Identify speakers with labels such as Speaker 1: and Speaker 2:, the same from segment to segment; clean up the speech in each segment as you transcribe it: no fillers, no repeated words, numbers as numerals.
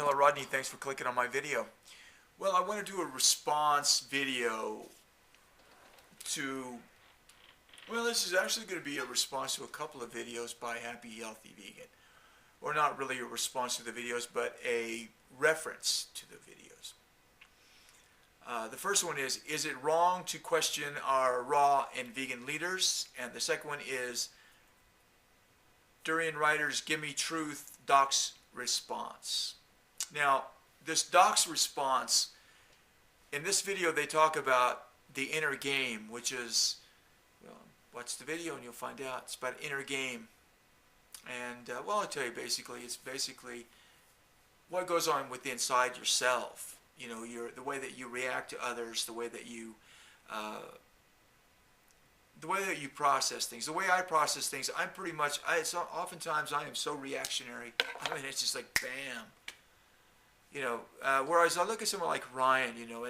Speaker 1: Hello Rodney, thanks for clicking on my video. Well, I want to do a response video to, well, this is actually going to be a response to a couple of videos by Happy Healthy Vegan. Or not really a response to the videos, but a reference to the videos. The first one is it wrong to question our raw and vegan leaders? And the second one is durianrider's Gimme Truth Doc's response. Now, this Doc's response, in this video they talk about the inner game, which is, well, watch the video and you'll find out. It's about inner game. And, well, I'll tell you basically, it's basically what goes on with inside yourself. You know, the way that you react to others, the way that you process things. The way I process things, I'm pretty much, oftentimes I am so reactionary. I mean, it's just like, bam. You know, whereas I look at someone like Ryan, you know,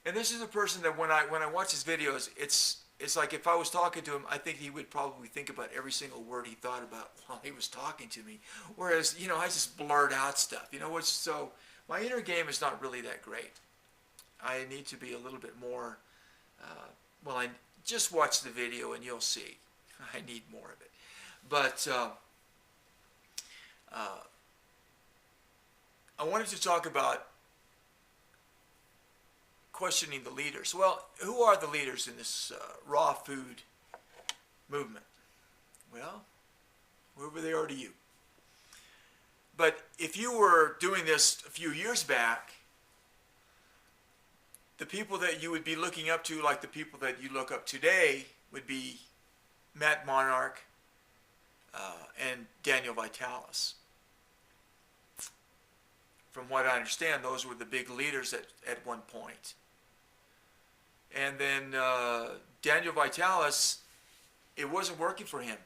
Speaker 1: and this is a person that when I watch his videos, it's like if I was talking to him, I think he would probably think about every single word he thought about while he was talking to me. Whereas, you know, I just blurt out stuff. You know, so my inner game is not really that great. I need to be a little bit more, well, I just watch the video and you'll see. I need more of it. But I wanted to talk about questioning the leaders. Well, who are the leaders in this raw food movement? Well, whoever they are to you. But if you were doing this a few years back, the people that you would be looking up to, like the people that you look up today, would be Matt Monarch and Daniel Vitalis. From what I understand, those were the big leaders at one point. And then Daniel Vitalis, it wasn't working for him.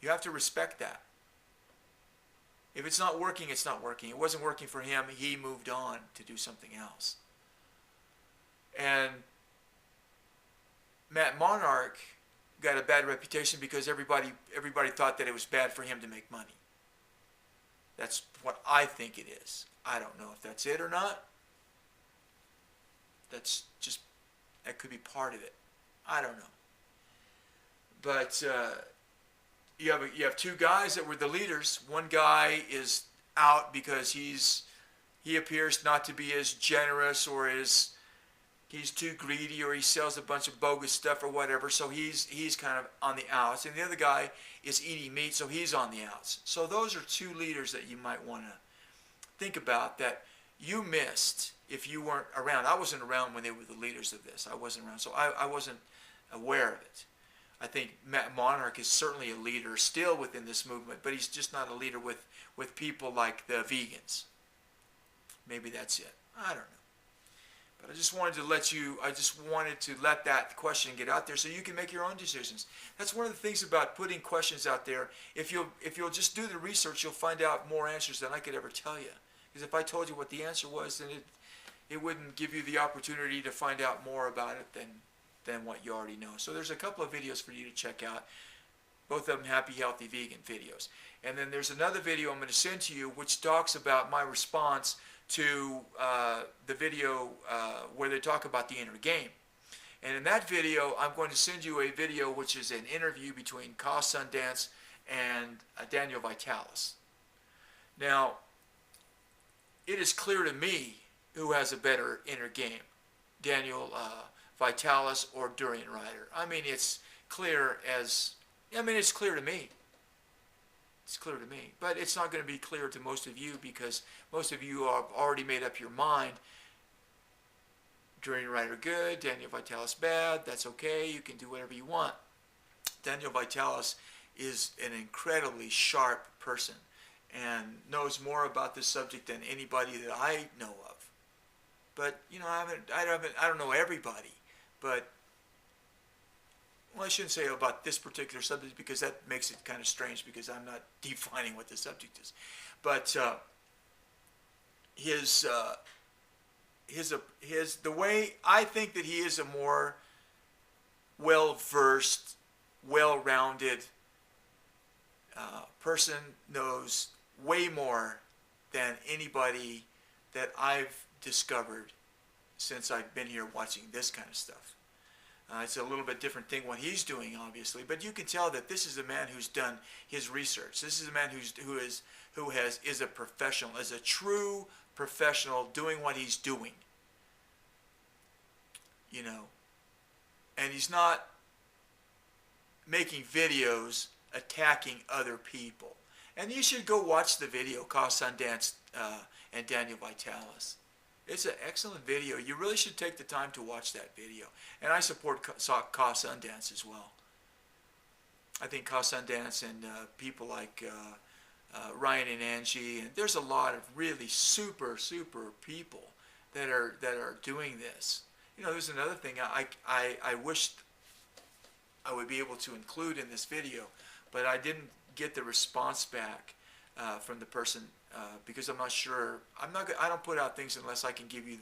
Speaker 1: You have to respect that. If it's not working, it's not working. It wasn't working for him. He moved on to do something else. And Matt Monarch got a bad reputation because everybody thought that it was bad for him to make money. That's what I think it is. I don't know if that's it or not. That could be part of it. I don't know. But you have two guys that were the leaders. One guy is out because he appears not to be as generous, or he's too greedy, or he sells a bunch of bogus stuff or whatever. So he's kind of on the outs. And the other guy is eating meat, so he's on the outs. So those are two leaders that you might want to think about that you missed if you weren't around. I wasn't around when they were the leaders of this. I wasn't around, so I wasn't aware of it. I think Matt Monarch is certainly a leader still within this movement, but he's just not a leader with people like the vegans. Maybe that's it. I don't know. But I just wanted to let that question get out there so you can make your own decisions. That's one of the things about putting questions out there. If you'll just do the research, you'll find out more answers than I could ever tell you. Because if I told you what the answer was, then it wouldn't give you the opportunity to find out more about it than what you already know. So there's a couple of videos for you to check out. Both of them Happy Healthy Vegan videos. And then there's another video I'm going to send to you which talks about my response to the video where they talk about the inner game. And in that video, I'm going to send you a video which is an interview between Sundance and Daniel Vitalis. Now, it is clear to me who has a better inner game, Daniel Vitalis or durianrider. I mean, it's clear to me. It's clear to me. But it's not going to be clear to most of you because most of you have already made up your mind. Durianrider good, Daniel Vitalis bad, that's okay, you can do whatever you want. Daniel Vitalis is an incredibly sharp person and knows more about this subject than anybody that I know of. But, you know, I don't know everybody, but, well, I shouldn't say about this particular subject because that makes it kind of strange because I'm not defining what the subject is. But the way I think that he is a more well-versed, well-rounded person, knows way more than anybody that I've discovered since I've been here watching this kind of stuff. It's a little bit different thing what he's doing, obviously, but you can tell that this is a man who's done his research. This is a man is a professional, is a true professional doing what he's doing. You know, and he's not making videos attacking other people. And you should go watch the video, Sundance and Daniel Vitalis. It's an excellent video. You really should take the time to watch that video. And I support Sundance as well. I think Sundance and people like Ryan and Angie, and there's a lot of really super people that are doing this. You know, there's another thing I wished I would be able to include in this video, but I didn't get the response back from the person because I'm not sure. I don't put out things unless I can give you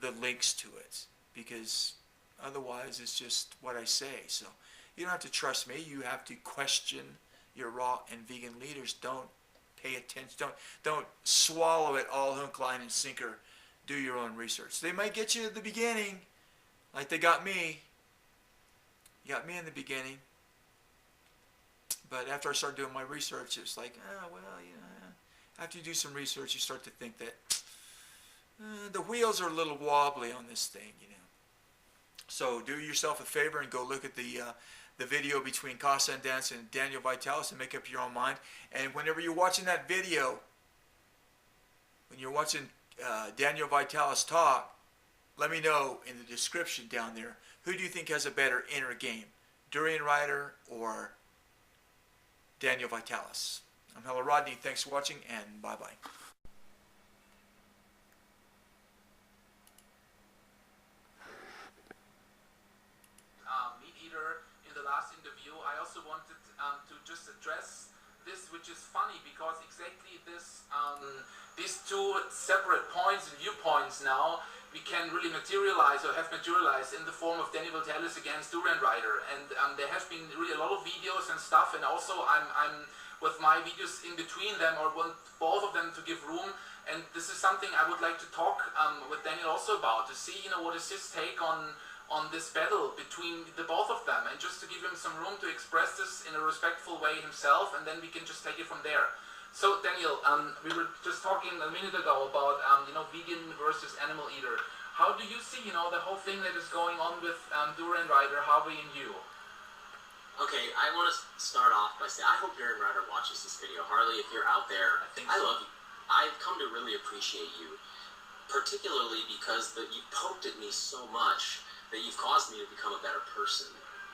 Speaker 1: the links to it, because otherwise it's just what I say. So you don't have to trust me. You have to question your raw and vegan leaders. Don't pay attention. Don't swallow it all hook, line, and sinker. Do your own research. They might get you at the beginning, like they got me. You got me in the beginning. But after I started doing my research, it's like, after you do some research, you start to think that the wheels are a little wobbly on this thing, you know. So do yourself a favor and go look at the video between Sundance and Daniel Vitalis and make up your own mind. And whenever you're watching that video, when you're watching Daniel Vitalis talk, let me know in the description down there, who do you think has a better inner game, Durianrider or Daniel Vitalis? I'm Hello Rodney. Thanks for watching, and bye-bye.
Speaker 2: Meat eater in the last interview, I also wanted to just address this, which is funny because exactly this, these two separate points and viewpoints now we can really materialize or have materialized in the form of Daniel Vitalis against durianrider, and there have been really a lot of videos and stuff, and also I'm with my videos in between them, or want both of them to give room, and this is something I would like to talk with Daniel also about, to see, you know, what is his take on this battle between the both of them, and just to give him some room to express this in a respectful way himself, and then we can just take it from there. So Daniel, we were just talking a minute ago about vegan versus animal eater. How do you see, the whole thing that is going on with durianrider, Harvey and you?
Speaker 3: Okay, I want to start off by saying I hope durianrider watches this video. Harley, if you're out there, I love you. I've come to really appreciate you, particularly because you poked at me so much that you've caused me to become a better person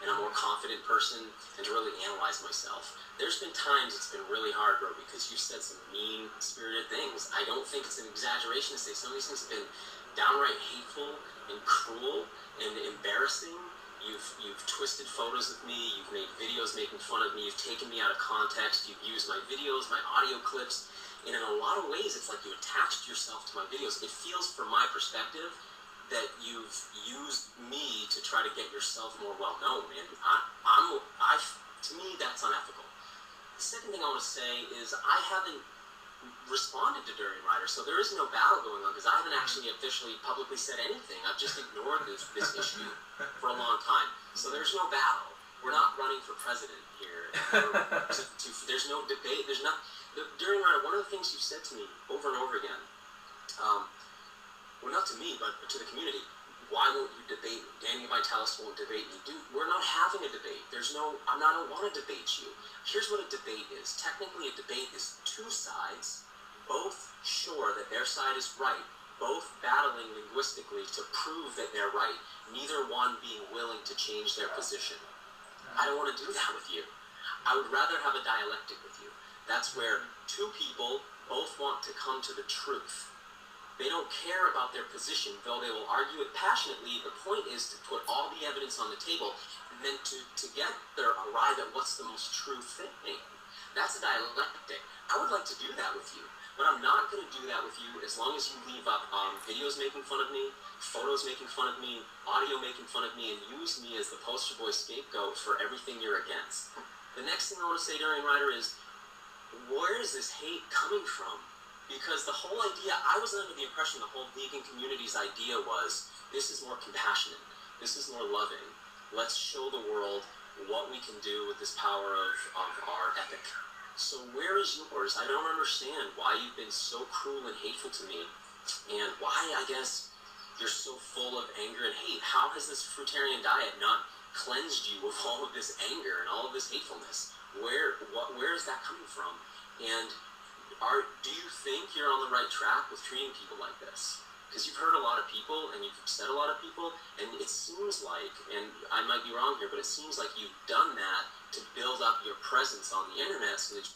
Speaker 3: and a more confident person, and to really analyze myself. There's been times it's been really hard, bro, because you've said some mean-spirited things. I don't think it's an exaggeration to say some of these things have been downright hateful and cruel and embarrassing. You've twisted photos of me, you've made videos making fun of me, you've taken me out of context, you've used my videos, my audio clips, and in a lot of ways it's like you attached yourself to my videos. It feels, from my perspective, that you've used me to try to get yourself more well-known, and to me, that's unethical. The second thing I want to say is I haven't responded to durianrider, so there is no battle going on, because I haven't actually officially publicly said anything. I've just ignored this issue for a long time. So there's no battle. We're not running for president here. There's no debate. There's not. Durianrider, one of the things you've said to me over and over again, well, not to me, but to the community, why won't you debate me? Daniel Vitalis won't debate me. Dude, we're not having a debate. I don't want to debate you. Here's what a debate is. Technically, a debate is two sides, both sure that their side is right, both battling linguistically to prove that they're right, neither one being willing to change their position. I don't want to do that with you. I would rather have a dialectic with you. That's where two people both want to come to the truth. They don't care about their position, though they will argue it passionately. The point is to put all the evidence on the table and then to together arrive at what's the most true thing. That's a dialectic. I would like to do that with you, but I'm not going to do that with you as long as you leave up videos making fun of me, photos making fun of me, audio making fun of me, and use me as the poster boy scapegoat for everything you're against. The next thing I want to say, durianrider, is where is this hate coming from? Because the whole idea, I was under the impression the whole vegan community's idea was, this is more compassionate, this is more loving. Let's show the world what we can do with this power of our ethic. So where is yours? I don't understand why you've been so cruel and hateful to me, and why, I guess, you're so full of anger and hate. How has this fruitarian diet not cleansed you of all of this anger and all of this hatefulness? Where is that coming from? And do you think you're on the right track with treating people like this? Because you've hurt a lot of people and you've upset a lot of people, and it seems like, and I might be wrong here, but it seems like you've done that to build up your presence on the internet so that